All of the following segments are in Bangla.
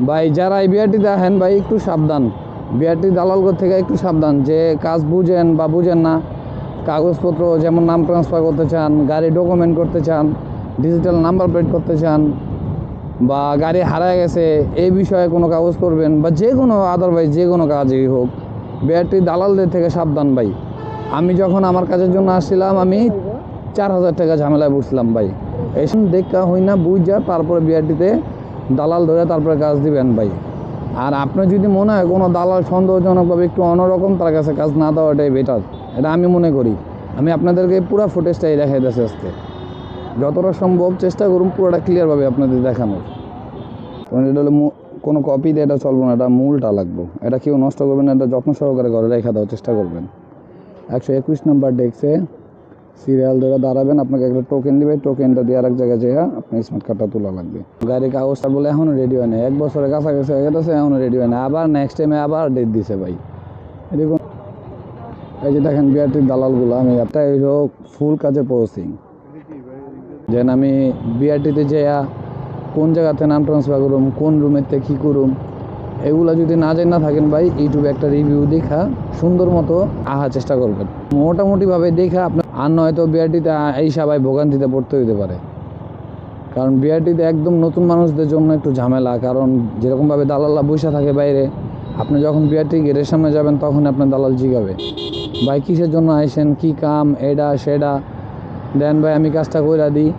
ভাই যারা এই বিআরটিতে আহেন ভাই একটু সাবধান, বিআরটি দালালগর থেকে একটু সাবধান। যে কাজ বুঝেন বা বুঝেন না, কাগজপত্র যেমন নাম ট্রান্সফার করতে চান, গাড়ি ডকুমেন্ট করতে চান, ডিজিটাল নাম্বার প্লেট করতে চান, বা গাড়ি হারায় গেছে এই বিষয়ে কোনো কাগজ করবেন, বা যে কোনো আদারওয়াইজ যে কোনো কাজই হোক, বিআরটি দালালদের থেকে সাবধান ভাই। আমি যখন আমার কাজের জন্য আসছিলাম, আমি 4,000 টাকা ঝামেলায় পড়ছিলাম ভাই। এসব দেখা হই না বুঝা তারপরে বিআরটিতে দালাল ধরে তারপরে কাজ দিবেন ভাই। আর আপনার যদি মনে হয় কোনো দালাল সন্দেহজনকভাবে একটু অন্যরকম, তার কাছে কাজ না দেওয়াটাই বেটার, এটা আমি মনে করি। আমি আপনাদেরকে পুরো ফুটেজটাই দেখাই দিয়েছি আজকে, যতটা সম্ভব চেষ্টা করুন পুরোটা ক্লিয়ারভাবে আপনাদের দেখানোর। কারণ এটা হলো কোনো কপি দিয়ে এটা চলবো না, এটা মূলটা লাগবে। এটা কেউ নষ্ট করবেন না, এটা যত্ন সহকারে ঘরে রেখে দেওয়ার চেষ্টা করবেন। 121 নাম্বার ডেস্কে সিরিয়াল ধরে দাঁড়াবেন, আপনাকে একটা টোকেন দিবে, টোকেনটা দিয়ে আরেক জায়গায় যেয়ে আপনার স্মার্ট কার্ডটা তোলা লাগবে। গাড়ির কাগজটা বলে এখনও রেডি হয় না, 1 বছরের কাছাকাছি হয়ে গেছে, এখনও রেডি হয় না। আবার নেক্সট টাইমে আবার ডেট দিছে ভাই। এরকম এই যে দেখেন বিআরটির দালালগুলো, আমি একটা ফুল কাজে পৌঁছি যেন আমি বিআরটিতে যেয়া কোন জায়গাতে নাম ট্রান্সফার করুম, কোন রুমেতে কী করুম, এগুলো যদি না জানা থাকেন ভাই, ইউটিউবে একটা রিভিউ দেখা সুন্দর মতো আহার চেষ্টা করবেন, মোটামুটিভাবে দেখা আপনার। আর নয়তো বিআরটিতে এই সবাই ভোগান্তিতে পড়তে হইতে পারে। কারণ বিআরটিতে একদম নতুন মানুষদের জন্য একটু ঝামেলা, কারণ যেরকমভাবে দালালরা বসে থাকে বাইরে, আপনি যখন বিআরটি গেটের সামনে যাবেন তখন আপনার দালাল জিগাবে, ভাই কিসের জন্য আইসেন, কী কাম, এটা সেটা দেন ভাই আমি কাজটা করে দিই,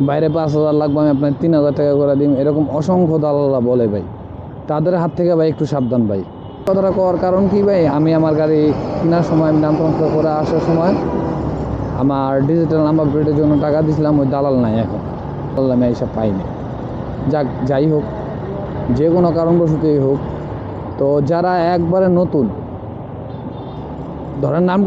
বাইরে 5,000 লাগবে, আমি আপনার 3,000 টাকা করে দিই, এরকম অসংখ্য দালালরা বলে ভাই। তাদের হাত থেকে ভাই একটু সাবধান ভাই। কথাটা করার কারণ কি ভাই, আমি আমার গাড়ি কেনার সময়, আমি নাম ট্রান্সফার করে আসার সময় আমার ডিজিটাল নাম্বার প্লেটের জন্য টাকা দিয়েছিলাম, ওই দালাল নাই এখন, দালাল আমি এইসব পাইনি। যাই হোক, যে কোনো কারণবশতই হোক, তো যারা একবারে নতুন ধরেন নাম